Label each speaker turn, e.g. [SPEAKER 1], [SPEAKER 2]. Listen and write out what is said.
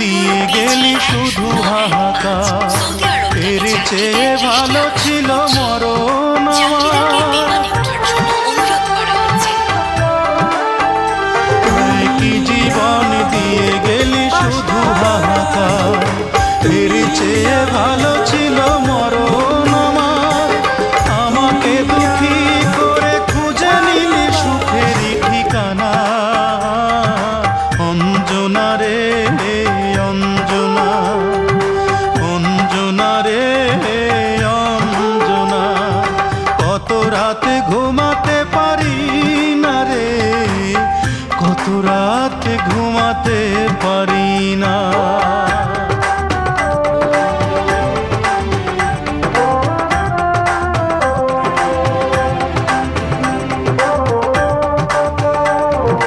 [SPEAKER 1] দিয়ে গেলি শুধু হাহাকার, এর চেয়ে ভালো ছিল মরণ আমার। কি জীবন দিয়ে গেলি শুধু হাহাকার, এর চেয়ে ভালো ছিল মরণ আমার। আমাকে দুঃখী করে খুঁজে নিলি সুখেরই ঠিকানা। অঞ্জনা রে অঞ্জনা, অঞ্জনা রে অঞ্জনা, কত রাতে ঘুমাতে পারি না রে, কত রাতে ঘুমাতে পারি না।